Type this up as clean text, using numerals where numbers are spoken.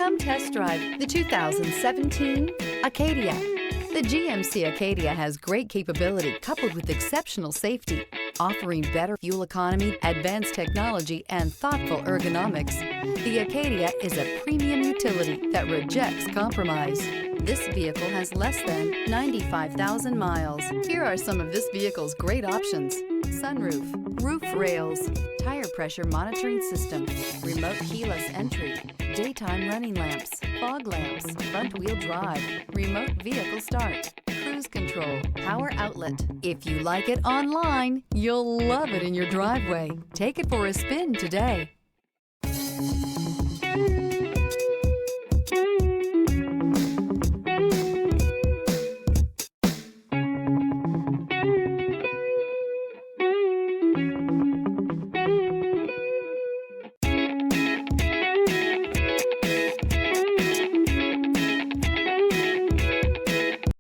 Come test drive the 2017 Acadia. The GMC Acadia has great capability coupled with exceptional safety, offering better fuel economy, advanced technology, and thoughtful ergonomics. The Acadia is a premium utility that rejects compromise. This vehicle has less than 95,000 miles. Here are some of this vehicle's great options: sunroof, roof rails, tire pressure monitoring system, remote keyless entry, daytime running lamps, fog lamps, front wheel drive, remote vehicle start, cruise control, power outlet. If you like it online, you'll love it in your driveway. Take it for a spin today.